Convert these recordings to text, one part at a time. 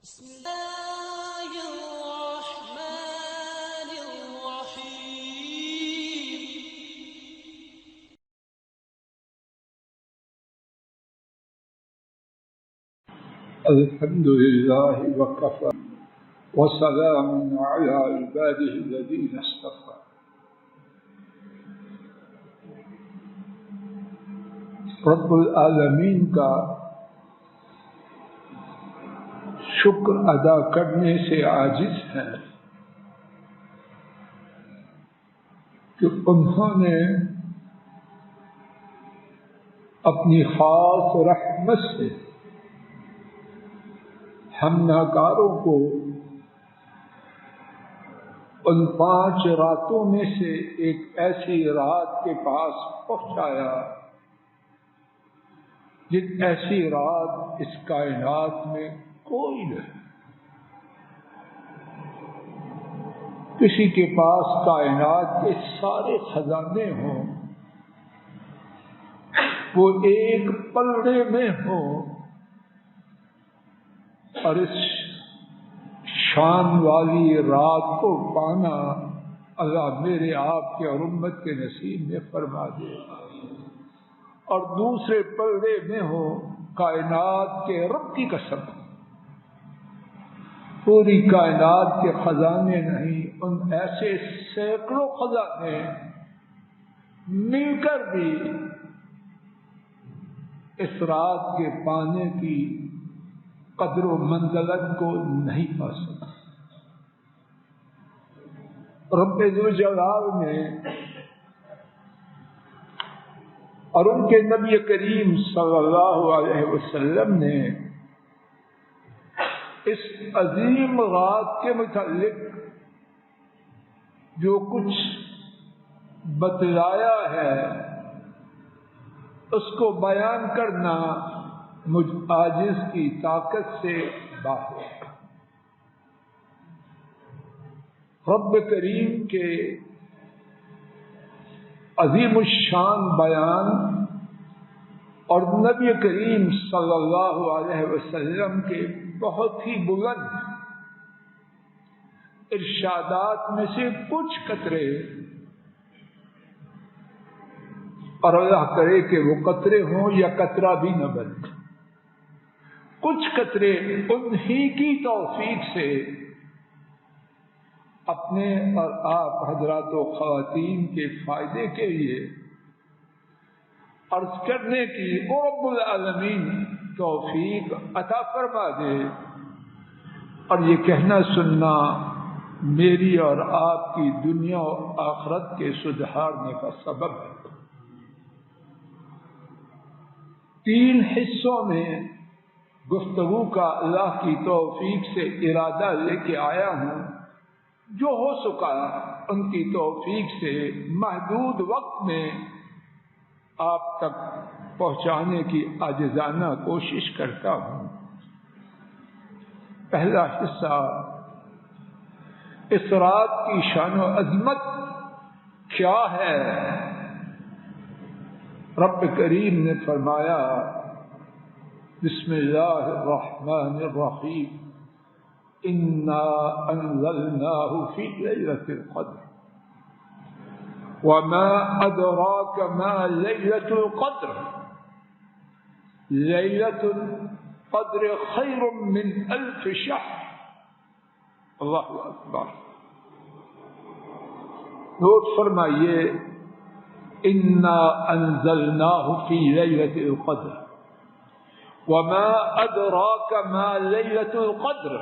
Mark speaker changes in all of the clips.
Speaker 1: بسم الله الرحمن الرحيم.
Speaker 2: الحمد لله وكفى وسلام على عباده الذين اصطفى. رب العالمین کا شکر ادا کرنے سے عاجز ہے کہ انہوں نے اپنی خاص رحمت سے ہم ناکاروں کو ان 5 راتوں میں سے ایک ایسی رات کے پاس پہنچایا جن ایسی رات اس کائنات میں کوئی نہیں. کسی کے پاس کائنات کے سارے خزانے ہوں، وہ ایک پلڑے میں ہوں، اور اس شان والی رات کو پانا اللہ میرے آپ کے اور امت کے نصیب میں فرما دے. اور دوسرے پلڑے میں ہو کائنات کے رب کی قسم، پوری کائنات کے خزانے نہیں، ان ایسے سینکڑوں خزانے مل کر بھی اس رات کے پانے کی قدر و منزلت کو نہیں پا سکتا. رب ذوالجلال نے اور ان کے نبی کریم صلی اللہ علیہ وسلم نے اس عظیم رات کے متعلق جو کچھ بتلایا ہے اس کو بیان کرنا مجھ عاجز کی طاقت سے باہر. رب کریم کے عظیم الشان بیان اور نبی کریم صلی اللہ علیہ وسلم کے بہت ہی بلند ارشادات میں سے کچھ قطرے، اور اللہ کرے کہ وہ قطرے ہوں یا قطرہ بھی نہ بنے، کچھ قطرے انہی کی توفیق سے اپنے اور آپ حضرات و خواتین کے فائدے کے لیے عرض کرنے کی رب العالمین توفیق عطا فرما دے. اور یہ کہنا سننا میری اور آپ کی دنیا و آخرت کے سدھارنے کا سبب ہے. 3 حصوں میں گفتگو کا اللہ کی توفیق سے ارادہ لے کے آیا ہوں. جو ہو سکا ان کی توفیق سے محدود وقت میں آپ تک پہنچانے کی عاجزانہ کوشش کرتا ہوں. پہلا حصہ اس رات کی شان و عظمت کیا ہے. رب کریم نے فرمایا بسم اللہ الرحمن الرحیم انا انزلناه في ليلة القدر وما ادراك ما ليلة القدر ليلة القدر خير من 1000 شهر. اللہ اکبر. نوٹ فرمائیے انا انزلناه في ليلة القدر وما ادراك ما ليلة القدر.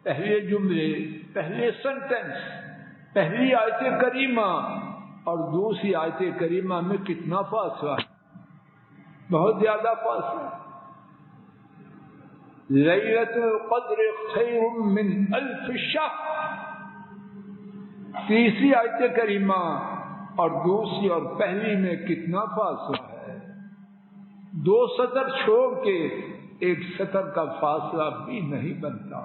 Speaker 2: پہلے جملے، پہلے سنٹنس، پہلی آیت کریمہ اور دوسری آیت کریمہ میں کتنا فاصلہ ہے؟ بہت زیادہ فاصلہ. لیلۃ القدر خیر من 1000 شہر. تیسری آیت کریمہ اور دوسری اور پہلی میں کتنا فاصلہ ہے؟ 2 سطر چھوڑ کے 1 سطر کا فاصلہ بھی نہیں بنتا.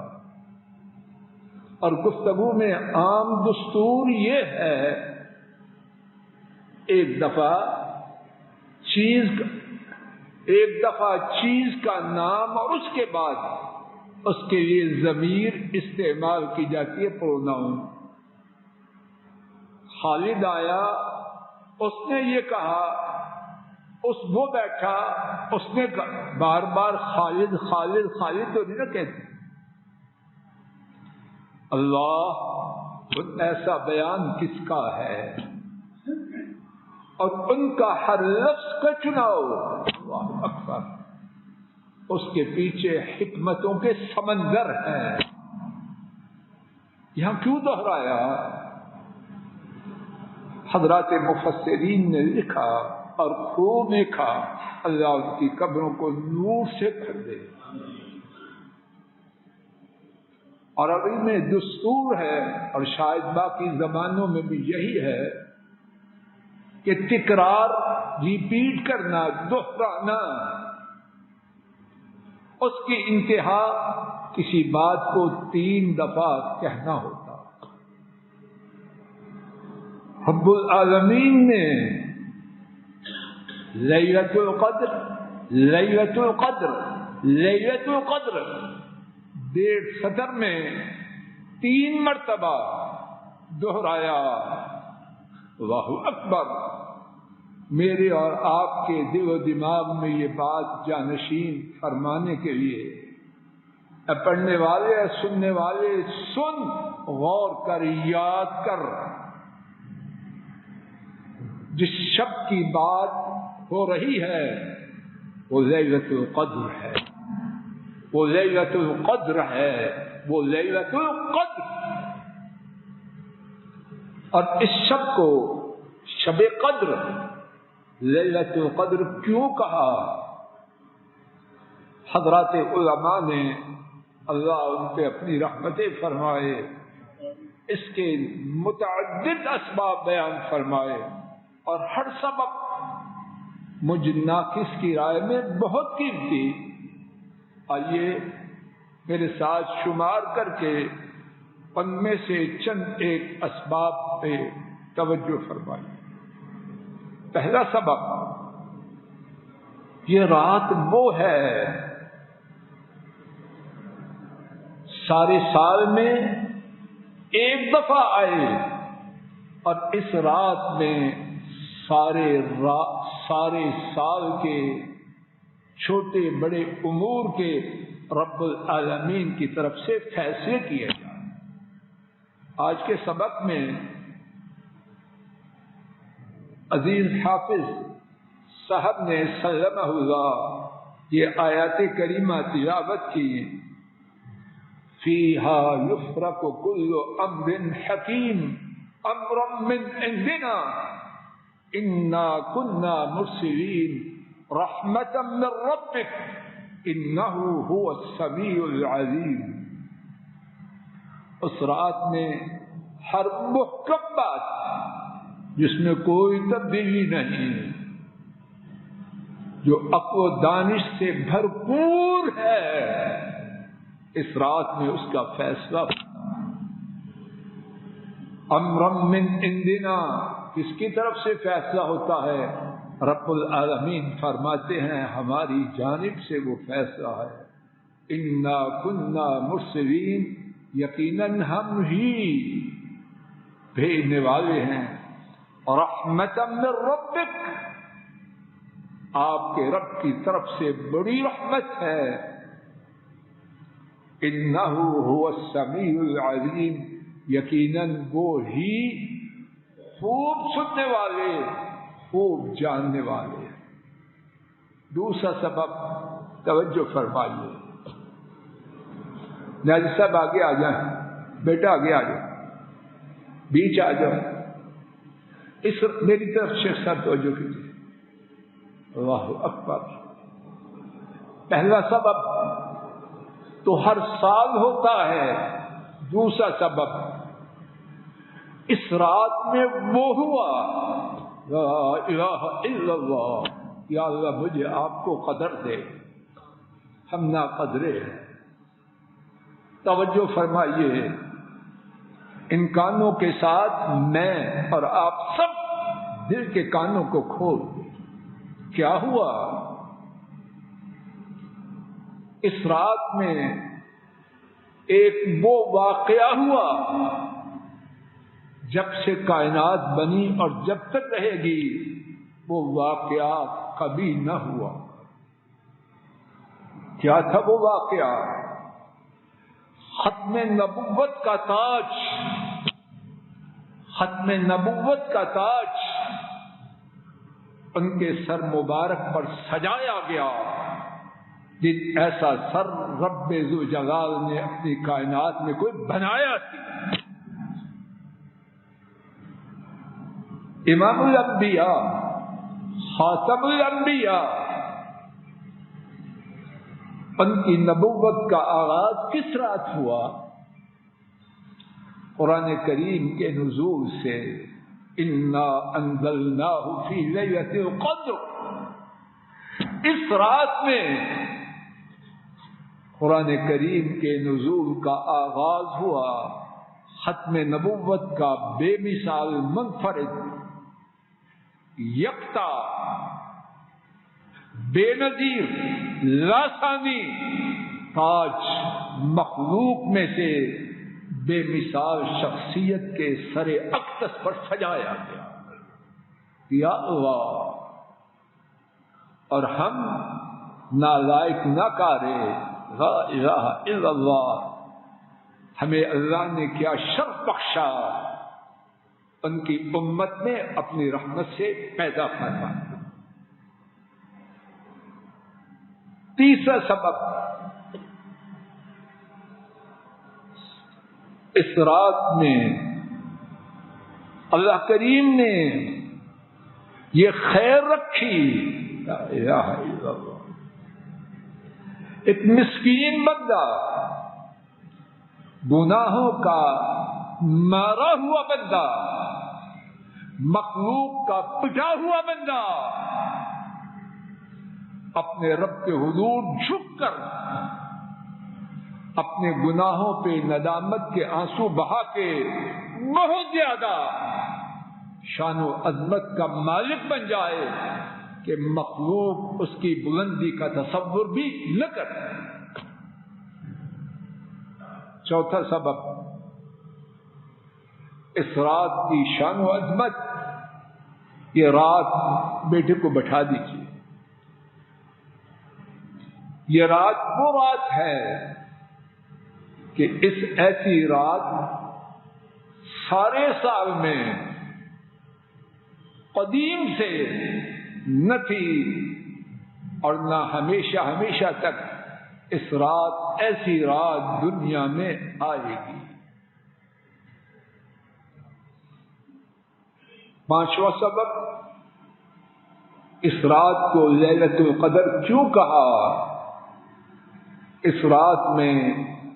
Speaker 2: اور گفتگو میں عام دستور یہ ہے ایک دفعہ چیز کا نام اور اس کے بعد اس کے لیے ضمیر استعمال کی جاتی ہے پروناؤن. خالد آیا، اس نے یہ کہا، وہ بیٹھا، اس نے بار بار خالد خالد خالد تو نہیں نہ کہتے. اللہ ایسا بیان کس کا ہے، اور ان کا ہر لفظ کا چناؤ. اللہ اکبر. اس کے پیچھے حکمتوں کے سمندر ہیں. یہاں کیوں دہرایا؟ حضرات مفسرین نے لکھا اور خوب لکھا، اللہ ان کی قبروں کو نور سے بھر دے. عربی میں دستور ہے، اور شاید باقی زبانوں میں بھی یہی ہے، کہ تکرار، ریپیٹ کرنا، دہرانا، اس کی انتہا کسی بات کو 3 دفعہ کہنا ہوتا. رب العالمین نے لیلۃ القدر، لیلۃ القدر، لیلۃ القدر 1.5 سطر میں 3 مرتبہ دہرایا. اللہ اکبر. میرے اور آپ کے دل و دماغ میں یہ بات جانشین فرمانے کے لیے، پڑھنے والے، سننے والے، سن، غور کر، یاد کر. جس شب کی بات ہو رہی ہے وہ لیلۃ القدر ہے، وہ لیلۃ القدر ہے، وہ لیلۃ القدر. اور اس شب کو شب قدر، لیلۃ القدر کیوں کہا؟ حضرات علماء نے، اللہ ان پہ اپنی رحمتیں فرمائے، اس کے متعدد اسباب بیان فرمائے، اور ہر سبب مجھ ناقص کی رائے میں بہت قیمتی. آئیے میرے ساتھ شمار کر کے ان میں سے چند ایک اسباب پہ توجہ فرمائیے. پہلا سبب، یہ رات وہ ہے سارے سال میں ایک دفعہ آئے، اور اس رات میں سارے سال کے چھوٹے بڑے امور کے رب العالمین کی طرف سے فیصلے کیے جائیں. آج کے سبق میں عزیز حافظ صاحب نے سلمہ اللہ یہ آیات کریمہ تلاوت کی. فیہا یفرق کل امر حکیم امرا من عندنا انا کنا مرسلین رحمتا من ربک انہ هو السمیع العلیم. اس رات میں ہر محکم بات جس میں کوئی تبدیلی نہیں، جو عقل و دانش سے بھرپور ہے، اس رات میں اس کا فیصلہ امرا من عندنا. کس کی طرف سے فیصلہ ہوتا ہے؟ رب العالمین فرماتے ہیں ہماری جانب سے وہ فیصلہ ہے. انا کنا مرسلین، یقیناً ہم ہی بھیجنے والے ہیں. رحمتا من ربک، آپ کے رب کی طرف سے بڑی رحمت ہے. انہ هو السمیع العلیم، یقیناً وہ ہی خوب سننے والے، خوب جاننے والے. دوسرا سبب توجہ فرمائیے. نیازی صاحب آگے آ جائیں، بیٹا آگے آ جائیں، بیچ آ جاؤ. اس میری طرف شیخ صاحب توجہ کیجیے. اللہ اکبر. پہلا سبب تو ہر سال ہوتا ہے. دوسرا سبب اس رات میں وہ ہوا. لا الہ الا اللہ. یا اللہ مجھے آپ کو قدر دے، ہم نا قدرے ہیں. توجہ فرمائیے. ان کانوں کے ساتھ میں اور آپ سب دل کے کانوں کو کھول دیں. کیا ہوا؟ اس رات میں ایک وہ واقعہ ہوا جب سے کائنات بنی اور جب تک رہے گی وہ واقعہ کبھی نہ ہوا۔ کیا تھا وہ واقعہ؟ ختم نبوت کا تاج، ختم نبوت کا تاج ان کے سر مبارک پر سجایا گیا۔ جن ایسا سر رب ذوالجلال نے اپنی کائنات میں کوئی بنایا تھی۔ امام الانبیاء، خاتم الانبیاء، ان کی نبوت کا آغاز کس رات ہوا؟ قرآن کریم کے نزول سے، انا انزلناہ فی لیلۃ القدر، اس رات میں قرآن کریم کے نزول کا آغاز ہوا۔ ختم نبوت کا بے مثال، منفرد، یکتا، بے نظیر، لاسانی تاج مخلوق میں سے بے مثال شخصیت کے سر اقدس پر سجایا گیا۔ یا اللہ! اور ہم نالائق ناکارے، لا الہ الا اللہ، ہمیں اللہ نے کیا شرف بخشا، ان کی امت میں اپنی رحمت سے پیدا فرما۔ تیسرا سبب، اس رات میں اللہ کریم نے یہ خیر رکھی، لا الہ الا اللہ، ایک مسکین بندہ، گناہوں کا مارا ہوا بندہ، مخلوق کا پٹا ہوا بندہ، اپنے رب کے حضور جھک کر اپنے گناہوں پہ ندامت کے آنسو بہا کے بہت زیادہ شان و عظمت کا مالک بن جائے کہ مخلوق اس کی بلندی کا تصور بھی نہ کر۔ چوتھا سبب، اس رات کی شان و عظمت، یہ رات بیٹے کو بٹھا دیجیے، یہ رات وہ رات ہے کہ اس ایسی رات سارے سال میں قدیم سے نہ تھی اور نہ ہمیشہ ہمیشہ تک اس رات، ایسی رات دنیا میں آئے گی۔ پانچواں سبب، اس رات کو لیلۃ القدر کیوں کہا؟ اس رات میں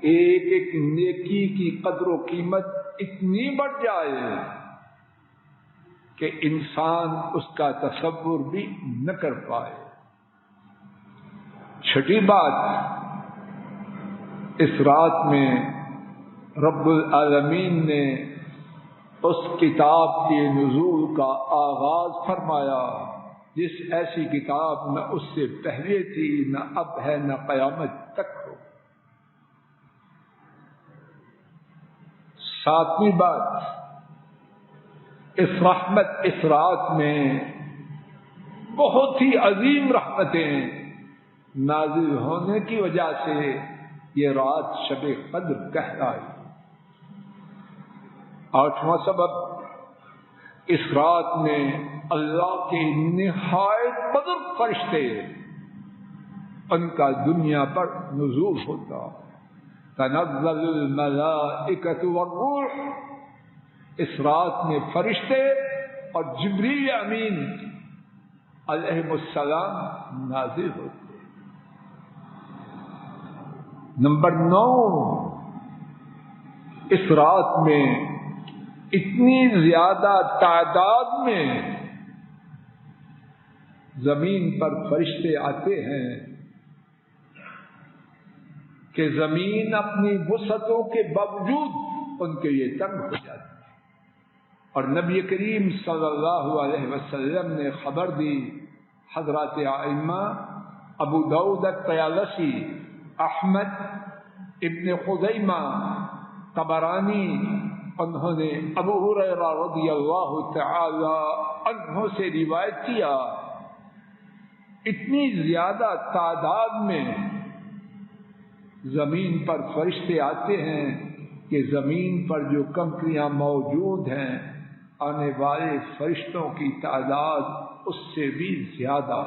Speaker 2: ایک ایک نیکی کی قدر و قیمت اتنی بڑھ جائے کہ انسان اس کا تصور بھی نہ کر پائے۔ چھٹی بات، اس رات میں رب العالمین نے اس کتاب کے نزول کا آغاز فرمایا جس ایسی کتاب نہ اس سے پہلے تھی، نہ اب ہے، نہ قیامت تک ہو۔ ساتویں بات، اس رحمت، اس رات میں بہت ہی عظیم رحمتیں نازل ہونے کی وجہ سے یہ رات شب قدر کہلائی۔ آٹھواں سبب، اس رات میں اللہ کے نہایت بزرگ فرشتے، ان کا دنیا پر نزول ہوتا۔ تنزل الملائکۃ والروح، اس رات میں فرشتے اور جبریل امین علیہ السلام نازل ہوتے۔ نمبر 9، اس رات میں اتنی زیادہ تعداد میں زمین پر فرشتے آتے ہیں کہ زمین اپنی وسعتوں کے باوجود ان کے لیے تنگ ہو جاتی ہے۔ اور نبی کریم صلی اللہ علیہ وسلم نے خبر دی، حضرات ائمہ ابو داؤد الطیالسی، احمد ابن خزیمہ، طبرانی، انہوں نے ابو ہریرہ رضی اللہ تعالی عنہ سے روایت کیا، اتنی زیادہ تعداد میں زمین پر فرشتے آتے ہیں کہ زمین پر جو کنکریاں موجود ہیں آنے والے فرشتوں کی تعداد اس سے بھی زیادہ۔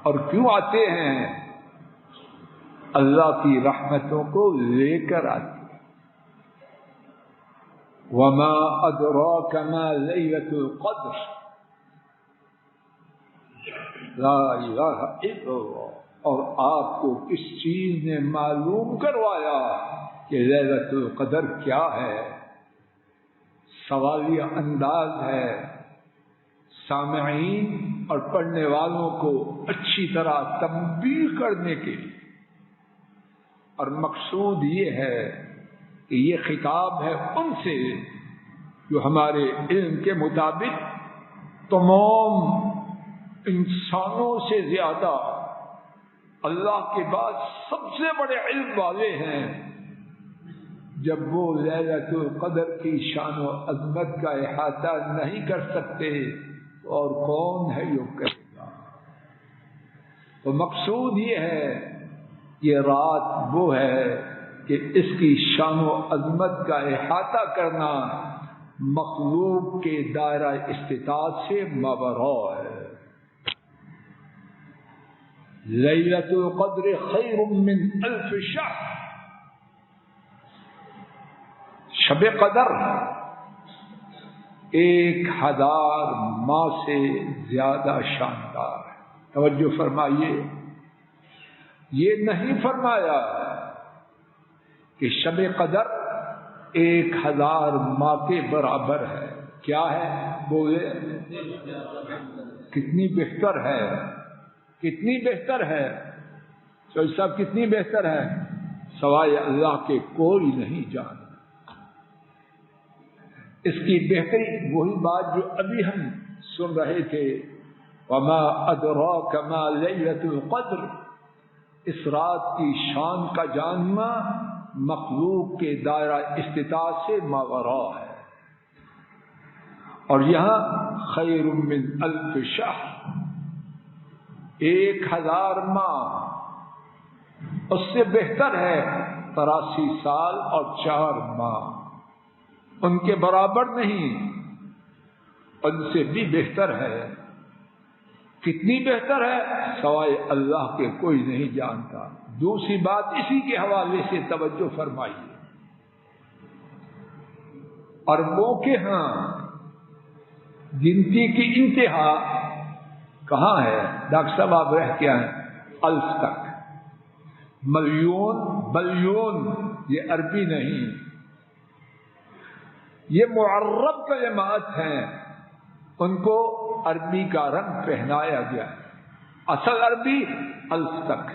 Speaker 2: اور کیوں آتے ہیں؟ اللہ کی رحمتوں کو لے کر آتے ہیں۔ وما ادراک ما لیلۃ القدر، لا الہ الا اللہ۔ اور آپ کو کس چیز نے معلوم کروایا کہ لیلۃ القدر کیا ہے؟ سوالیہ انداز ہے، سامعین اور پڑھنے والوں کو اچھی طرح تنبیہ کرنے کے لیے، اور مقصود یہ ہے کہ یہ خطاب ہے ان سے جو ہمارے علم کے مطابق تمام انسانوں سے زیادہ اللہ کے بعد سب سے بڑے علم والے ہیں۔ جب وہ لیلۃ القدر کی شان و عظمت کا احاطہ نہیں کر سکتے تو اور کون ہے جو کرے گا؟ تو مقصود یہ ہے، یہ رات وہ ہے کہ اس کی شان و عظمت کا احاطہ کرنا مخلوق کے دائرہ استطاعت سے مابرا ہے۔ لیلۃ القدر خیر من الف شہر، شب قدر 1000 ماہ سے زیادہ شاندار ہے۔ توجہ فرمائیے، یہ نہیں فرمایا کہ شب قدر 1000 ماہ کے برابر ہے۔ کیا ہے؟ بولے کتنی بہتر ہے، کتنی بہتر ہے؟ چوہدری صاحب کتنی بہتر ہے؟ سوائے اللہ کے کوئی نہیں جانتا۔ اس کی بہتری وہی بات جو ابھی ہم سن رہے تھے، وما ادراک ما لیلۃ القدر، اس رات کی شان کا جاننا مخلوق کے دائرہ استطاعت سے ماوراء ہے۔ اور یہاں خیر من الف شہر، 1000 ماہ، اس سے بہتر ہے 83 سال اور 4 ماہ، ان کے برابر نہیں، ان سے بھی بہتر ہے۔ کتنی بہتر ہے؟ سوائے اللہ کے کوئی نہیں جانتا۔ دوسری بات اسی کے حوالے سے توجہ فرمائیے، عربوں کے ہاں گنتی کی انتہا کہاں ہے؟ ڈاکٹر صاحب آپ رہ کے آئے، الف تک، ملیون، بلیون، یہ عربی نہیں، یہ معرب کلمات ہیں، ان کو عربی کا رنگ پہنایا گیا ہے۔ اصل عربی الف تک۔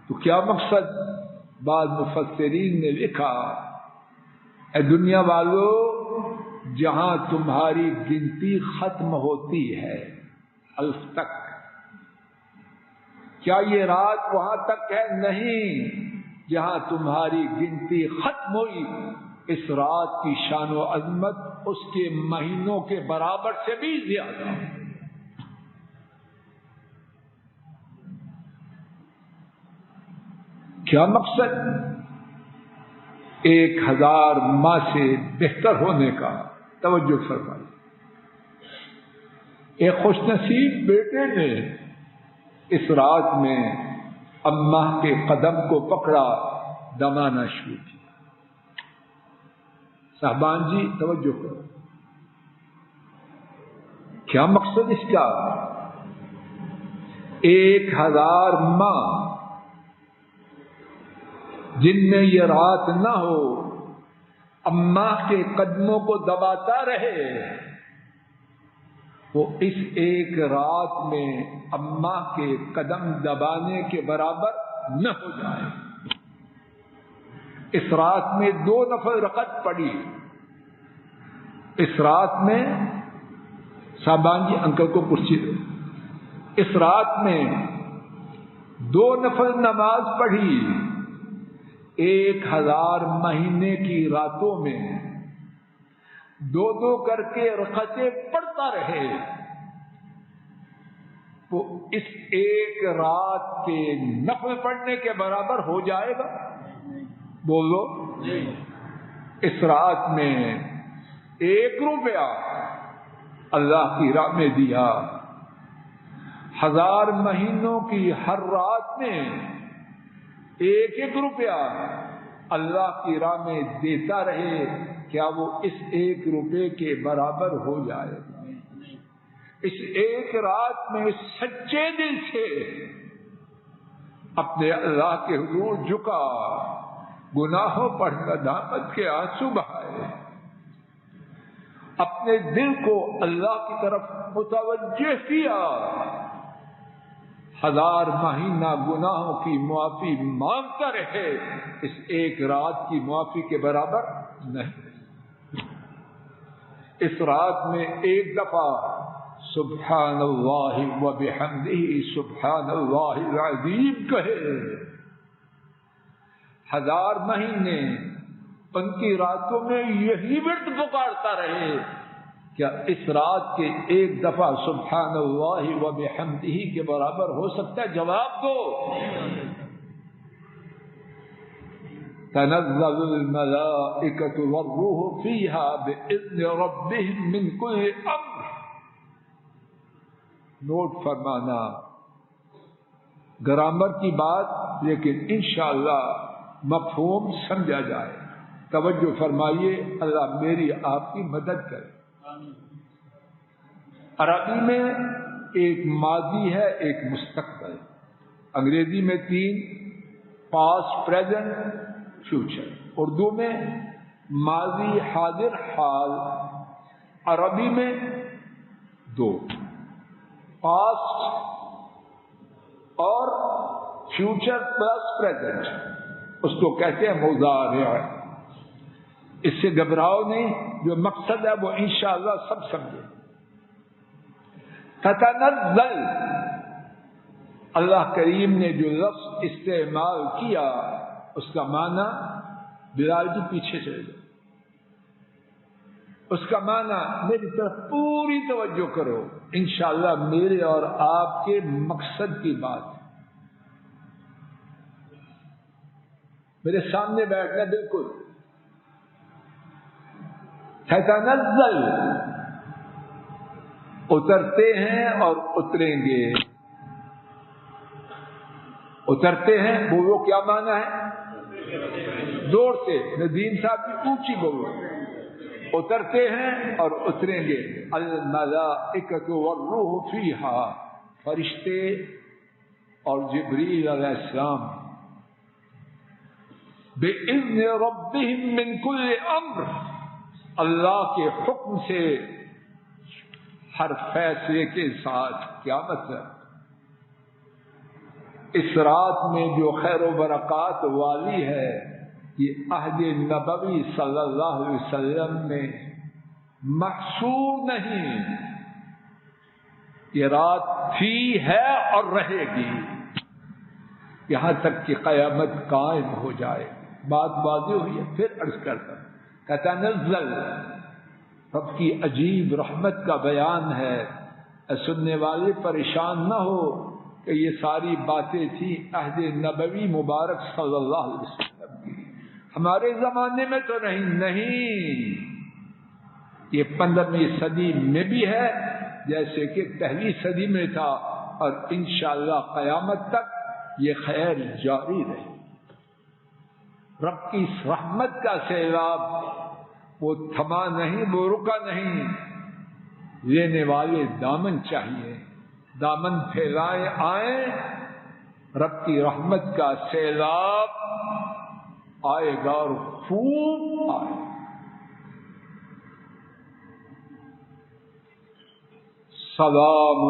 Speaker 2: تو کیا مقصد؟ بعض مفسرین نے لکھا، اے دنیا والو، جہاں تمہاری گنتی ختم ہوتی ہے الف تک، کیا یہ رات وہاں تک ہے؟ نہیں، جہاں تمہاری گنتی ختم ہوئی، اس رات کی شان و عظمت اس کے مہینوں کے برابر سے بھی زیادہ۔ کیا مقصد؟ 1000 ماہ سے بہتر ہونے کا۔ توجہ فرمائیے، ایک خوش نصیب بیٹے نے اس رات میں اماں کے قدم کو پکڑا، دمانا شروع کیا۔ صاحبان جی توجہ کرو، کیا مقصد اس کا؟ 1000 ماہ جن میں یہ رات نہ ہو، اماں کے قدموں کو دباتا رہے، وہ اس ایک رات میں اماں کے قدم دبانے کے برابر نہ ہو جائے۔ اس رات میں 2 نفل رکعت پڑی، اس رات میں صاحبان جی انکل کو کرسی دو، اس رات میں 2 نفل نماز پڑھی 1000 مہینے کی راتوں میں 2 کر کے رکعتیں پڑھتا رہے، تو اس ایک رات کے نفل پڑھنے کے برابر ہو جائے گا؟ بولو۔ اس رات میں 1 روپیہ اللہ کی راہ میں دیا، 1000 مہینوں کی ہر رات میں 1 روپیہ اللہ کی راہ میں دیتا رہے، کیا وہ اس 1 روپے کے برابر ہو جائے گا؟ اس ایک رات میں سچے دل سے اپنے اللہ کے حضور جھکا، گناہوں پر ندامت کے آنسو بہائے، اپنے دل کو اللہ کی طرف متوجہ کیا، 1000 مہینہ گناہوں کی معافی مانگتا رہے، اس ایک رات کی معافی کے برابر نہیں۔ اس رات میں 1 دفعہ سبحان اللہ و بحمدہ سبحان اللہ العظیم کہے، 1000 مہینے ان کی راتوں میں یہی ورد پکارتا رہے، کیا اس رات کے 1 دفعہ سبحان اللہ و بحمدہ کے برابر ہو سکتا ہے؟ جواب دو۔ تنزل الملائکۃ والروح فیہا بإذن ربہم من کل امر۔ نوٹ فرمانا، گرامر کی بات لیکن انشاءاللہ مفہوم سمجھا جائے، توجہ فرمائیے، اللہ میری آپ کی مدد کرے۔ عربی میں ایک ماضی ہے، ایک مستقبل، انگریزی میں 3، پاسٹ، پریزنٹ، فیوچر، اردو میں ماضی، حاضر، حال، عربی میں 2، پاسٹ اور فیوچر پلس پریزنٹ، اس کو کہتے ہیں مضارع۔ اس سے گھبراؤ نہیں، جو مقصد ہے وہ انشاءاللہ سب سمجھے۔ تتنزل، اللہ کریم نے جو لفظ استعمال کیا اس کا معنی، بلال جی پیچھے چلے جائے، اس کا معنی میری طرف پوری توجہ کرو، انشاءاللہ میرے اور آپ کے مقصد کی بات ہے۔ میرے سامنے بیٹھنا بالکل۔ تتنزل، اترتے ہیں اور اتریں گے، اترتے ہیں بولو کیا معنی ہے؟ زور سے، ندیم صاحب کی اونچی بولو، اترتے ہیں اور اتریں گے۔ الملائکۃ والروح فیہا، فرشتے اور جبریل علیہ السلام، بِإِذْنِ رَبِّهِمْ مِنْ كُلِّ أَمْرٍ، اللہ کے حکم سے ہر فیصلے کے ساتھ۔ کیا مطلب؟ اس رات میں جو خیر و برکات والی ہے، یہ عہد نبوی صلی اللہ علیہ وسلم میں محصور نہیں، یہ رات تھی، ہے اور رہے گی یہاں تک کہ قیامت قائم ہو جائے۔ بات واضح ہوئی ہے، پھر عرض کرتا ہوں۔ تتنزل، رب کی عجیب رحمت کا بیان ہے، سننے والے پریشان نہ ہو کہ یہ ساری باتیں تھیں عہد نبوی مبارک صلی اللہ علیہ وسلم کی، ہمارے زمانے میں تو نہیں، یہ 15ویں صدی میں بھی ہے جیسے کہ پہلی صدی میں تھا، اور انشاءاللہ قیامت تک یہ خیر جاری رہے۔ رب کی رحمت کا سیلاب وہ تھما نہیں، وہ رکا نہیں، لینے والے دامن چاہیے، دامن پھیلائے آئیں، رب کی رحمت کا سیلاب آئے گا اور خوب آئے۔ سلام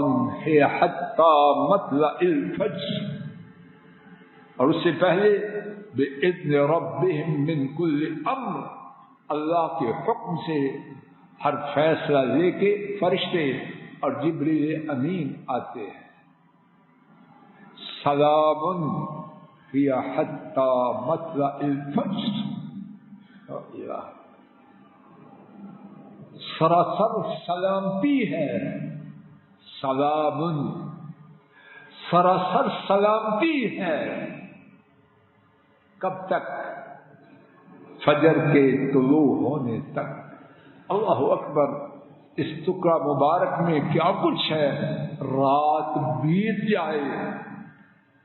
Speaker 2: ہے حتی مطلع الفجر، اور اس سے پہلے بِإِذْنِ رَبِّهِمْ مِنْ كُلِّ أَمْرٍ، اللہ کے حکم سے ہر فیصلہ لے کے فرشتے اور جبریل امین آتے ہیں۔ سلام ہی حتی مطلع الفجر. سراسر سلامتی ہے. سلام سراسر سلامتی ہے. کب تک؟ فجر کے طلوع ہونے تک. اللہ اکبر. اس ٹکڑا مبارک میں کیا کچھ ہے. رات بیت جائے،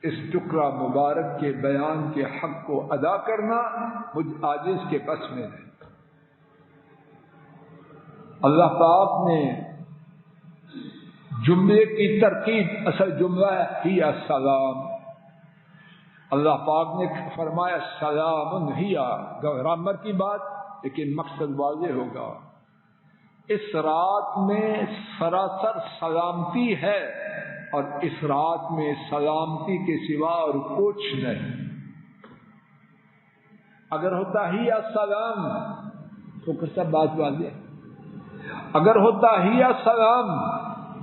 Speaker 2: اس ٹکڑا مبارک کے بیان کے حق کو ادا کرنا مجھ عاجز کے بس میں نہیں. اللہ پاک نے جملے کی ترکیب، اصل جملہ ہے ہی السلام. اللہ پاک نے فرمایا سلام ہی، گرامر کی بات لیکن مقصد واضح ہوگا. اس رات میں سراسر سلامتی ہے اور اس رات میں سلامتی کے سوا اور کچھ نہیں. اگر ہوتا ہی السلام تو کیسا بات واضح. اگر ہوتا ہی السلام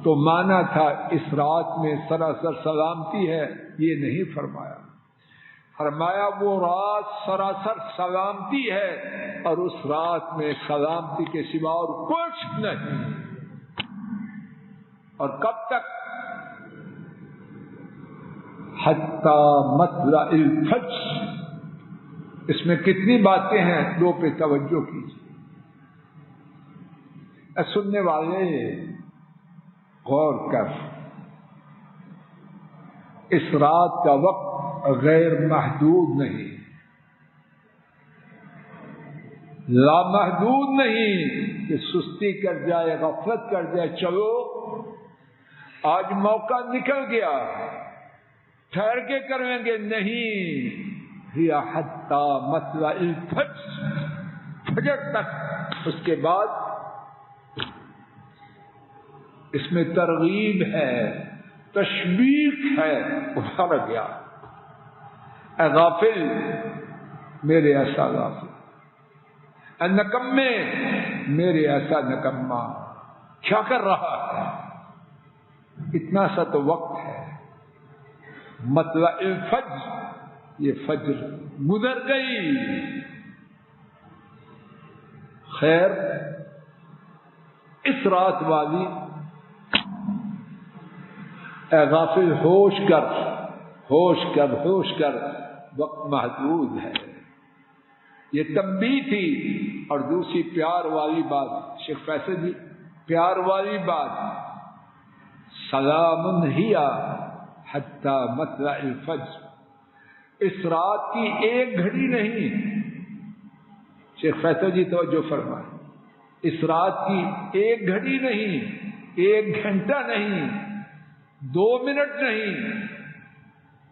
Speaker 2: تو مانا تھا اس رات میں سراسر سلامتی ہے. یہ نہیں فرمایا. فرمایا وہ رات سراسر سلامتی ہے اور اس رات میں سلامتی کے سوا اور کچھ نہیں. اور کب تک؟ حتی مطلع الفجر. اس میں کتنی باتیں ہیں، دو پہ توجہ کیجیے. سننے والے غور کر. اس رات کا وقت غیر محدود نہیں، لامحدود نہیں کہ سستی کر جائے، غفلت کر جائے، چلو آج موقع نکل گیا ٹھہر کے کریں گے. نہیں، ہی حتی مطلع الفجر، فجر تک. اس کے بعد اس میں ترغیب ہے، تشویق ہے. ابھر گیا اے غافل، میرے ایسا غافل. اے نکمے، میرے ایسا نکما، کیا کر رہا ہے؟ اتنا سا تو وقت ہے. مطلع الفجر، یہ فجر گزر گئی. خیر، اس رات والی اے غافل ہوش کر، ہوش کر، ہوش کر. وقت محدود ہے. یہ تنبیہ تھی. اور دوسری پیار والی بات، شیخ فیصل جی، پیار والی بات، سلام ہی حتی مطلع الفجر. اس رات کی ایک گھڑی نہیں. شیخ فیصل جی توجہ فرمائیں. اس رات کی ایک گھڑی نہیں، ایک گھنٹہ نہیں، 2 منٹ نہیں.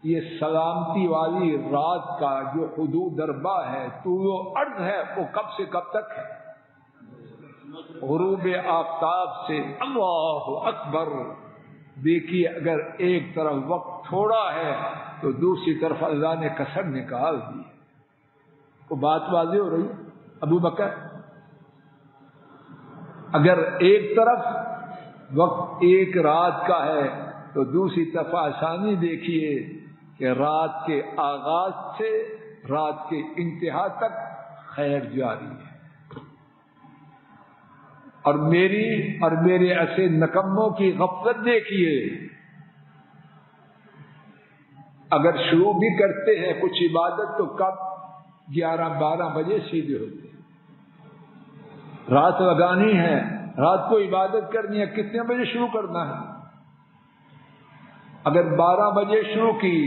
Speaker 2: یہ سلامتی والی رات کا جو حدود دربا ہے، طول و عرض ہے، وہ کب سے کب تک ہے؟ غروب آفتاب سے. اللہ اکبر. دیکھیے، اگر ایک طرف وقت تھوڑا ہے تو دوسری طرف اللہ نے کسر نکال دی. وہ بات واضح ہو رہی. ابو بکر، اگر ایک طرف وقت ایک رات کا ہے تو دوسری طرف آسانی دیکھیے کہ رات کے آغاز سے رات کے انتہا تک خیر جاری ہے. اور میری اور میرے ایسے نکموں کی غفلت دیکھیے. اگر شروع بھی کرتے ہیں کچھ عبادت تو کب 11-12 بجے سیدھے ہوتے ہیں. رات لگانی ہے، رات کو عبادت کرنی ہے، کتنے بجے شروع کرنا ہے؟ اگر 12 بجے شروع کی،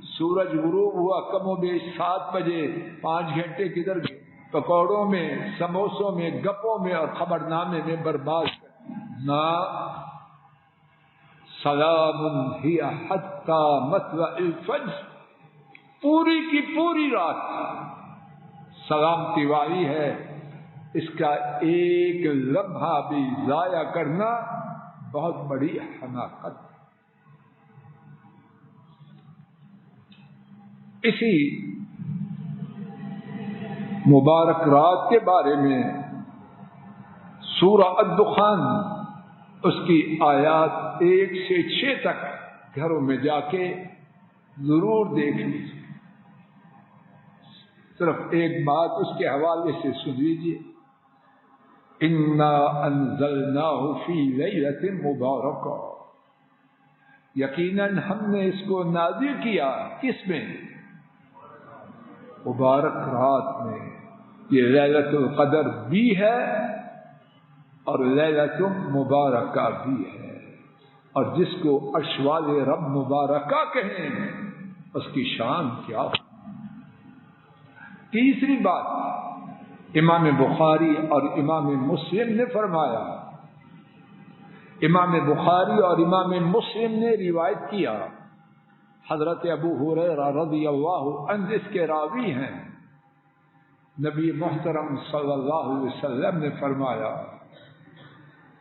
Speaker 2: سورج غروب ہوا کم و بیش 7 بجے، 5 گھنٹے کدھر گئے؟ پکوڑوں میں، سموسوں میں، گپوں میں اور خبرنامے میں برباد. نہ، سلام ہی حتی مطلع الفجر. پوری کی پوری رات سلامتی والی ہے. اس کا ایک لمحہ بھی ضائع کرنا بہت بڑی حماقت. اسی مبارک رات کے بارے میں سورہ الدخان، اس کی آیات 1 سے 6 تک گھروں میں جا کے ضرور دیکھ لیجیے. صرف ایک بات اس کے حوالے سے سن لیجیے. انا انزلناہ فی لیلۃ مبارکہ، یقیناً ہم نے اس کو نازل کیا کس میں؟ مبارک رات میں. یہ لیلۃ القدر بھی ہے اور لیلۃ مبارکہ بھی ہے، اور جس کو عرش والے رب مبارکہ کہیں اس کی شان کیا ہو. تیسری بات امام بخاری اور امام مسلم نے فرمایا. امام بخاری اور امام مسلم نے روایت کیا، حضرت ابو ہریرہ رضی اللہ عنہ جس کے راوی ہیں، نبی محترم صلی اللہ علیہ وسلم نے فرمایا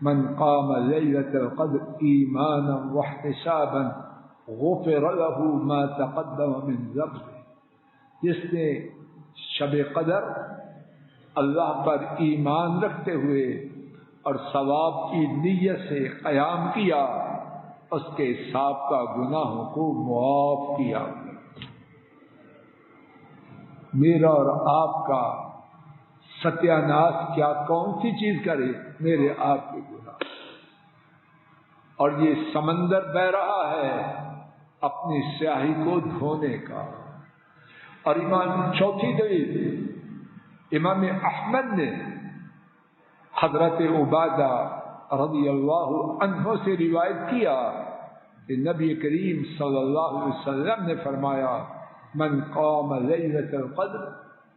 Speaker 2: من قام لیلۃ القدر ایمانا واحتسابا غفر له ما تقدم من ذنبه. جس نے شب قدر اللہ پر ایمان رکھتے ہوئے اور ثواب کی نیت سے قیام کیا، اس کے سابقہ گناہوں کو معاف کیا. میرا اور آپ کا ستیہ ناش کیا کون سی چیز کرے؟ میرے آپ کے گناہ. اور یہ سمندر بہ رہا ہے اپنی سیاہی کو دھونے کا. اور چوتھی دلیل امام احمد نے حضرت عبادہ رضی اللہ عنہ سے روایت کیا کہ نبی کریم صلی اللہ علیہ وسلم نے فرمایا من قام لیلۃ القدر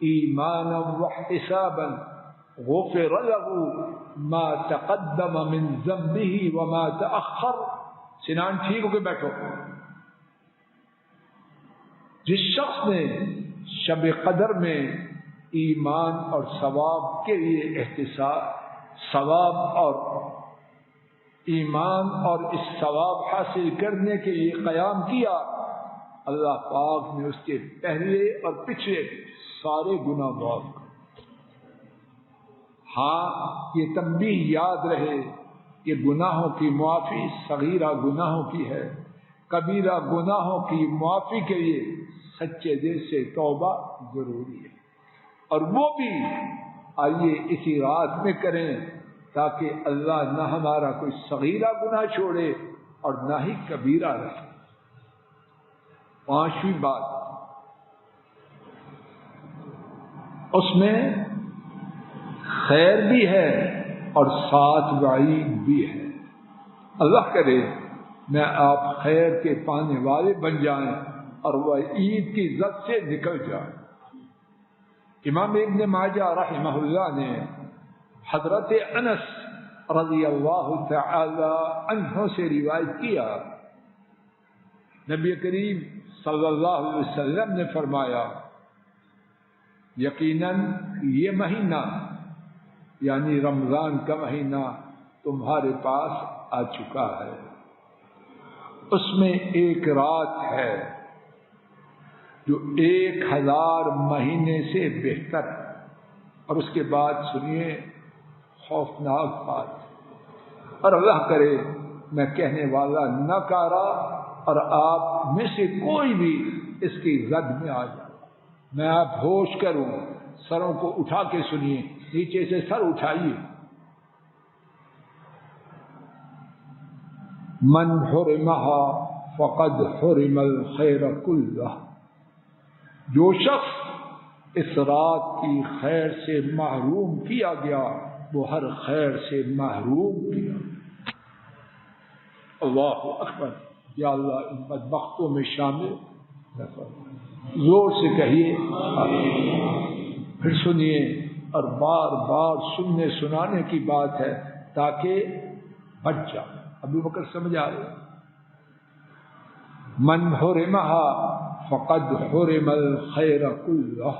Speaker 2: ایمانا واحتسابا غفر له ما تقدم من ذنبه وما تأخر. سنان ٹھیک ہو کے بیٹھو. جس شخص نے شب قدر میں ایمان اور ثواب کے لیے احتساب، ثواب اور ایمان اور اس ثواب حاصل کرنے کے لیے قیام کیا، اللہ پاک نے اس کے پہلے اور پچھلے سارے گناہ معاف کر. ہاں یہ تنبیہ یاد رہے، یہ گناہوں کی معافی صغیرہ گناہوں کی ہے. کبیرہ گناہوں کی معافی کے لیے سچے دل سے توبہ ضروری ہے، اور وہ بھی آئیے اسی رات میں کریں تاکہ اللہ نہ ہمارا کوئی صغیرہ گناہ چھوڑے اور نہ ہی کبیرہ رہے. پانچویں بات، اس میں خیر بھی ہے اور ساتھ وعید بھی ہے. اللہ کرے میں آپ خیر کے پانے والے بن جائیں اور وہ عید کی زد سے نکل جائیں. امام ابن ماجہ رحمہ اللہ نے حضرت انس رضی اللہ تعالی عنہ سے روایت کیا، نبی کریم صلی اللہ علیہ وسلم نے فرمایا یقیناً یہ مہینہ یعنی رمضان کا مہینہ تمہارے پاس آ چکا ہے، اس میں ایک رات ہے جو 1000 مہینے سے بہتر ہے. اور اس کے بعد سنیے خوفناک بات، اور اللہ کرے میں کہنے والا نہ کارا اور آپ میں سے کوئی بھی اس کی زد میں آ جائے. میں آپ ہوش کروں، سروں کو اٹھا کے سنیے، نیچے سے سر اٹھائیے. من حرمہا فقد حرم الخیر کلہ. جو شخص اس رات کی خیر سے محروم کیا گیا وہ ہر خیر سے محروم کیا. اللہ اکبر. یا اللہ ان بدبختوں میں شامل نہ کر. زور سے کہیے پھر سنیے، اور بار بار سننے سنانے کی بات ہے تاکہ بچ جائے. ابو بکر سمجھ آ رہے. من حرمہا فقد حرم الخیر کلہ.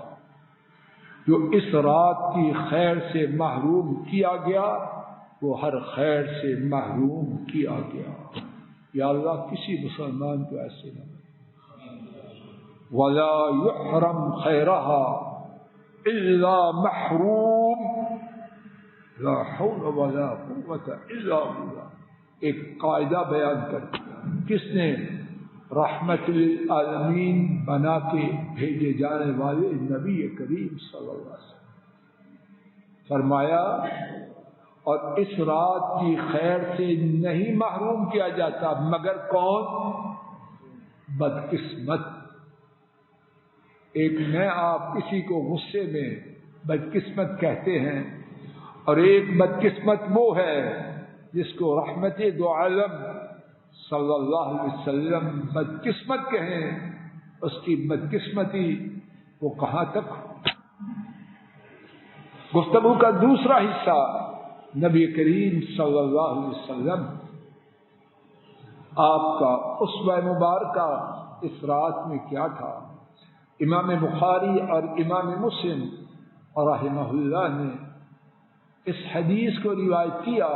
Speaker 2: جو اس رات کی خیر سے محروم کیا گیا وہ ہر خیر سے محروم کیا گیا. یا اللہ کسی مسلمان کو ایسے نہ ولا یحرم خیرہا الا محروم. لا حول ولا قوة الا باللہ. ایک قاعدہ بیان کر، کس نے رحمت للعالمین بنا کے بھیجے جانے والے نبی کریم صلی اللہ علیہ وسلم فرمایا، اور اس رات کی خیر سے نہیں محروم کیا جاتا مگر کون؟ بدقسمت۔ ایک میں آپ کسی کو غصے میں بدقسمت کہتے ہیں، اور ایک بدقسمت وہ ہے جس کو رحمت دو عالم صلی اللہ علیہ وسلم بدقسمت کہیں، اس کی بدقسمتی وہ کہاں تک ہو۔ گفتگو کا دوسرا حصہ، نبی کریم صلی اللہ علیہ وسلم آپ کا اسوہ مبارکہ اس رات میں کیا تھا۔ امام بخاری اور امام مسلم رحمہ اللہ نے اس حدیث کو روایت کیا۔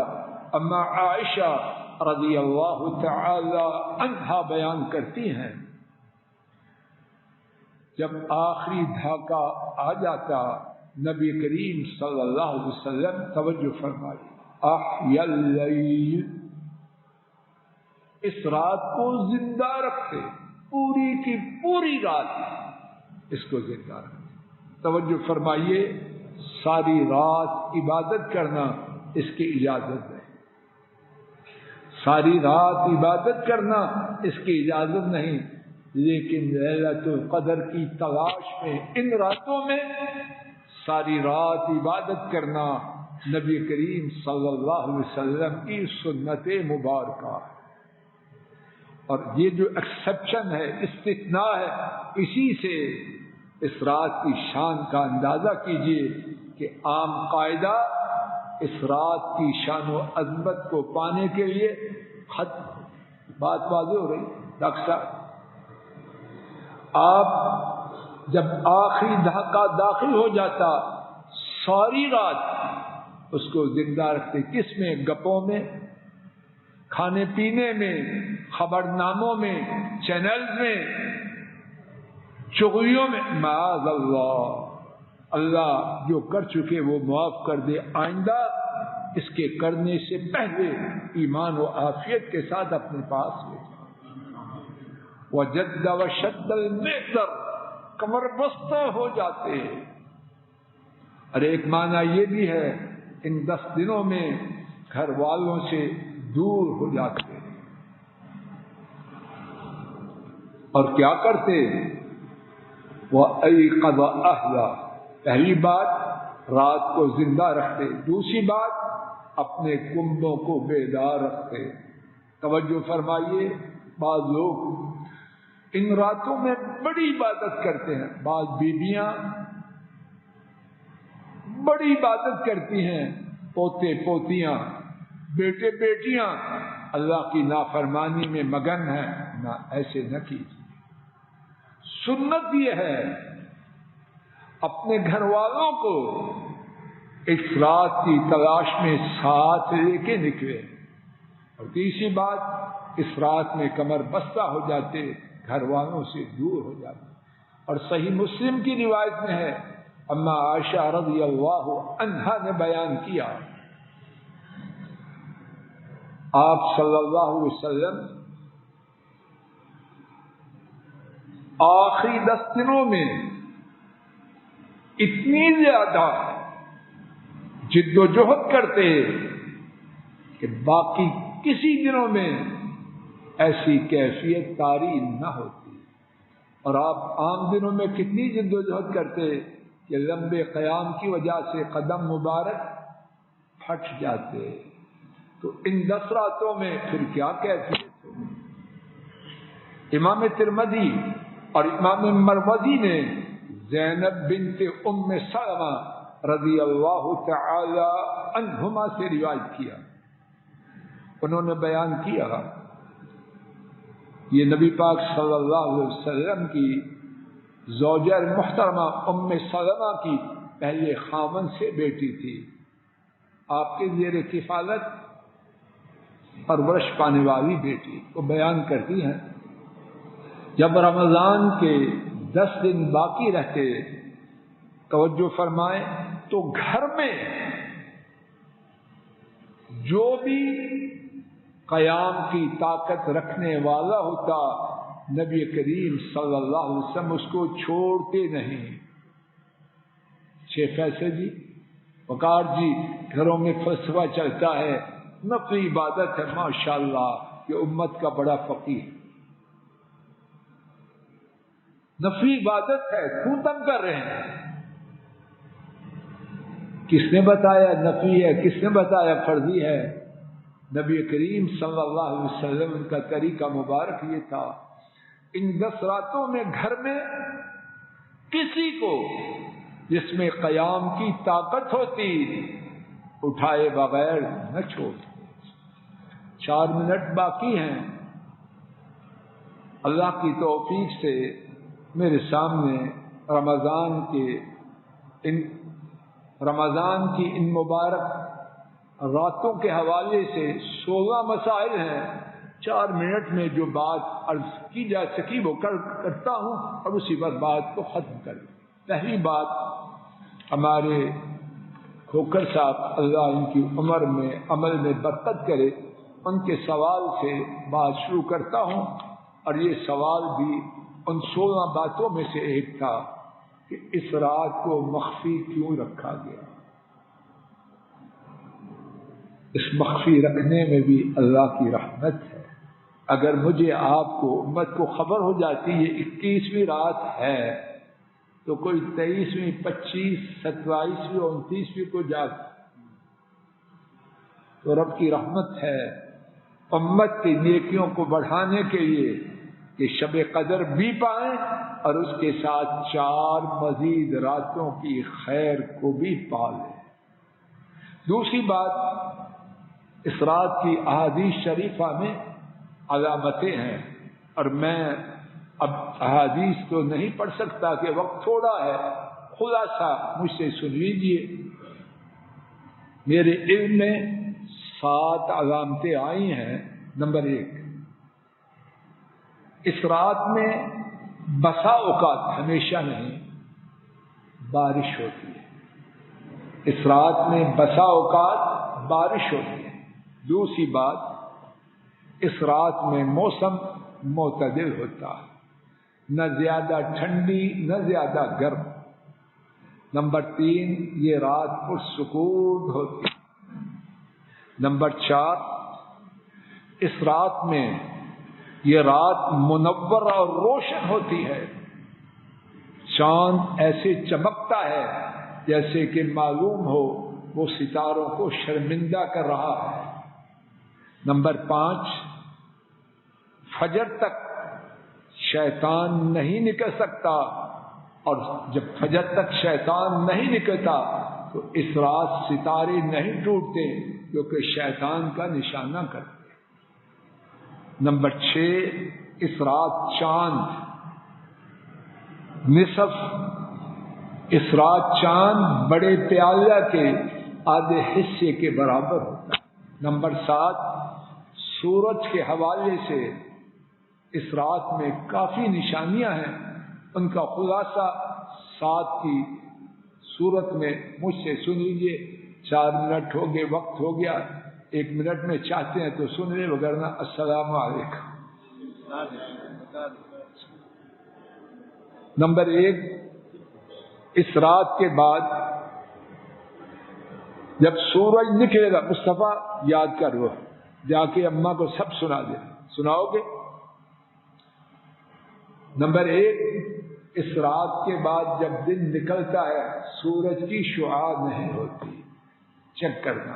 Speaker 2: اما عائشہ رضی اللہ تعالی عنہا بیان کرتی ہیں، جب آخری دھاکہ آ جاتا نبی کریم صلی اللہ علیہ وسلم توجہ فرمائی، احیا اللیل، اس رات کو زندہ رکھتے، پوری کی پوری رات اس کو زندہ رکھتے۔ توجہ فرمائیے، ساری رات عبادت کرنا اس کی اجازت ہے، ساری رات عبادت کرنا اس کی اجازت نہیں، لیکن لیلۃ القدر کی تلاش میں ان راتوں میں ساری رات عبادت کرنا نبی کریم صلی اللہ علیہ وسلم کی سنت مبارکہ ہے۔ اور یہ جو ایکسپشن ہے، استثناء ہے، اسی سے اس رات کی شان کا اندازہ کیجئے کہ عام قاعدہ اس رات کی شان و عظمت کو پانے کے لیے بات واضح ہو رہی۔ ڈاکٹر صاحب، آپ جب آخری دھاکہ داخل ہو جاتا، ساری رات اس کو زندہ رکھتے، کس میں؟ گپوں میں، کھانے پینے میں، خبرناموں میں، چینلز میں، چغلیوں میں۔ معاذ اللہ، اللہ جو کر چکے وہ معاف کر دے، آئندہ اس کے کرنے سے پہلے ایمان و عافیت کے ساتھ اپنے پاس لے جائے۔ وجد وشد المعذر، کمر بستہ ہو جاتے ہیں۔ اور ایک معنی یہ بھی ہے، ان 10 دنوں میں گھر والوں سے دور ہو جاتے ہیں۔ اور کیا کرتے؟ وَأَيْقَظَ أَهْلَهُ، پہلی بات رات کو زندہ رکھتے، دوسری بات اپنے کنبوں کو بیدار رکھتے۔ توجہ فرمائیے، بعض لوگ ان راتوں میں بڑی عبادت کرتے ہیں، بعض بیویاں بڑی عبادت کرتی ہیں، پوتے پوتیاں، بیٹے بیٹیاں اللہ کی نافرمانی میں مگن ہیں۔ نہ، ایسے نہ کیجیے۔ سنت یہ ہے اپنے گھر والوں کو اس رات کی تلاش میں ساتھ لے کے نکلے۔ اور تیسری بات، اس رات میں کمر بستہ ہو جاتے، گھر والوں سے دور ہو جاتے۔ اور صحیح مسلم کی روایت میں ہے، اما عائشہ رضی اللہ عنہا نے بیان کیا، آپ صلی اللہ علیہ وسلم آخری 10 دنوں میں اتنی زیادہ جد و جہد کرتے کہ باقی کسی دنوں میں ایسی کیفیت طاری نہ ہوتی۔ اور آپ عام دنوں میں کتنی جد و جہد کرتے کہ لمبے قیام کی وجہ سے قدم مبارک پھٹ جاتے، تو ان 10 راتوں میں پھر کیا کیفیت ہو۔ امام ترمذی اور امام مروزی نے زینب بنت ام سلمہ رضی اللہ تعالی عنہما سے روایت کیا، انہوں نے بیان کیا، یہ نبی پاک صلی اللہ علیہ وسلم کی زوجہ محترمہ ام سلمہ کی پہلے خاوند سے بیٹی تھی، آپ کے زیر کفالت پرورش پانے والی بیٹی کو بیان کرتی ہیں، جب رمضان کے 10 دن باقی رہتے، توجہ فرمائیں، تو گھر میں جو بھی قیام کی طاقت رکھنے والا ہوتا نبی کریم صلی اللہ علیہ وسلم اس کو چھوڑتے نہیں. شیخ فیصل جی، وقار جی، گھروں میں فلسفہ چلتا ہے، نفلی عبادت ہے، ماشاءاللہ یہ امت کا بڑا فقیہ. نفلی عبادت ہے، کیوں تنگ کر رہے ہیں؟ کس نے بتایا نفلی ہے، کس نے بتایا فرضی ہے؟ نبی کریم صلی اللہ علیہ وسلم ان کا طریقہ مبارک یہ تھا، ان 10 راتوں میں گھر میں کسی کو جس میں قیام کی طاقت ہوتی اٹھائے بغیر نہ چھوڑ. 4 منٹ باقی ہیں. اللہ کی توفیق سے میرے سامنے رمضان کی ان مبارک راتوں کے حوالے سے 16 مسائل ہیں. 4 منٹ میں جو بات عرض کی جا سکی وہ کرتا ہوں اور اسی پر بات کو ختم کر. پہلی بات، ہمارے کھوکر صاحب اللہ ان کی عمر میں عمل میں برکت کرے، ان کے سوال سے بات شروع کرتا ہوں. اور یہ سوال بھی ان 16 باتوں میں سے ایک تھا کہ اس رات کو مخفی کیوں رکھا گیا. اس مخفی رکھنے میں بھی اللہ کی رحمت ہے. اگر مجھے آپ کو امت کو خبر ہو جاتی ہے 21ویں رات ہے تو کوئی 23ویں 25 27ویں 29ویں کو جاگ تو رب کی رحمت ہے امت کی نیکیوں کو بڑھانے کے لیے کہ شب قدر بھی پائیں اور اس کے ساتھ 4 مزید راتوں کی خیر کو بھی پا لیں. دوسری بات، اس رات کی احادیث شریفہ میں علامتیں ہیں اور میں اب احادیث تو نہیں پڑھ سکتا کہ وقت تھوڑا ہے، خلاصہ مجھ سے سن لیجیے. میرے علم میں 7 علامتیں آئی ہیں. نمبر 1، اس رات میں بسا اوقات، ہمیشہ نہیں، بارش ہوتی ہے. اس رات میں بسا اوقات بارش ہوتی ہے. دوسری بات، اس رات میں موسم معتدل ہوتا ہے، نہ زیادہ ٹھنڈی نہ زیادہ گرم. نمبر 3، یہ رات پرسکون ہوتی ہے. نمبر 4، اس رات میں یہ رات منور اور روشن ہوتی ہے. چاند ایسے چمکتا ہے جیسے کہ معلوم ہو وہ ستاروں کو شرمندہ کر رہا ہے. نمبر 5، فجر تک شیطان نہیں نکل سکتا، اور جب فجر تک شیطان نہیں نکلتا تو اس رات ستارے نہیں ٹوٹتے جو کہ شیطان کا نشانہ کرتے. نمبر 6، اس رات چاند نصف، اس رات چاند بڑے پیالہ کے آدھے حصے کے برابر ہوتا ہے. نمبر 7، سورج کے حوالے سے اس رات میں کافی نشانیاں ہیں. ان کا خلاصہ 7 کی صورت میں مجھ سے سن لیجیے. 4 منٹ ہو گئے، وقت ہو گیا. 1 منٹ میں چاہتے ہیں تو سن لیں، وگرنہ السلام علیکم. نمبر 1، اس رات کے بعد جب سورج نکلے گا، مصطفیٰ یاد کر، وہ جا کے اماں کو سب سنا دے. سناؤ گے؟ نمبر 1، اس رات کے بعد جب دن نکلتا ہے سورج کی شعاع نہیں ہوتی، چیک کرنا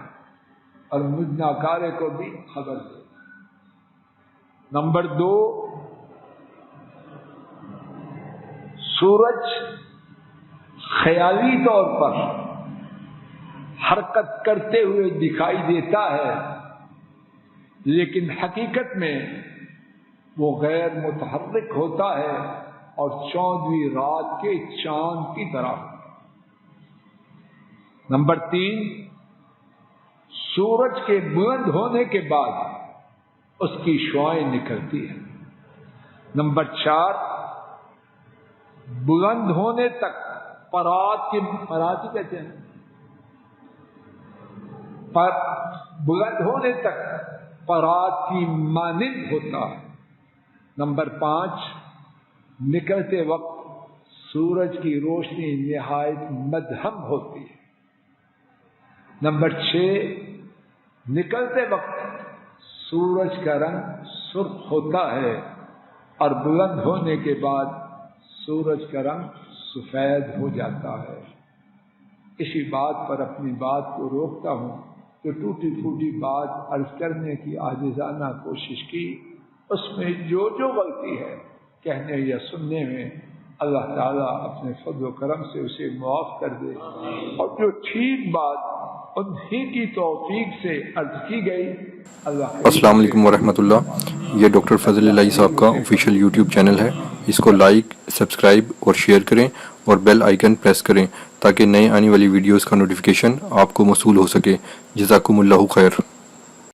Speaker 2: اور مجھ ناکارے کو بھی خبر دے. نمبر 2، سورج خیالی طور پر حرکت کرتے ہوئے دکھائی دیتا ہے، لیکن حقیقت میں وہ غیر متحرک ہوتا ہے اور 14ویں رات کے چاند کی طرح. نمبر 3، سورج کے بلند ہونے کے بعد اس کی شعاعیں نکلتی ہیں. نمبر 4، بلند ہونے تک پرات کہتے ہیں، بلند ہونے تک پرات کی مانند ہوتا ہے. نمبر 5، نکلتے وقت سورج کی روشنی نہایت مدھم ہوتی ہے۔ نمبر 6، نکلتے وقت سورج کا رنگ سرخ ہوتا ہے اور بلند ہونے کے بعد سورج کا رنگ سفید ہو جاتا ہے۔ اسی بات پر اپنی بات کو روکتا ہوں جو ٹوٹی پھوٹی بات عرض کرنے کی عاجزانہ کوشش کی، اس میں جو غلطی ہے کہنے یا سننے میں، اللہ تعالیٰ اپنے فضل و کرم سے اسے معاف کر دے، اور جو ٹھیک بات انہی کی توفیق سے عرض کی گئی، اللہ
Speaker 3: السلام علیکم ورحمۃ اللہ۔ یہ ڈاکٹر فضل الہی صاحب کا آفیشیل یوٹیوب چینل ہے، اس کو لائک، سبسکرائب اور شیئر کریں اور بیل آئیکن پریس کریں تاکہ نئے آنے والی ویڈیوز کا نوٹیفیکیشن آپ کو موصول ہو سکے۔ جزاکم اللہ خیر۔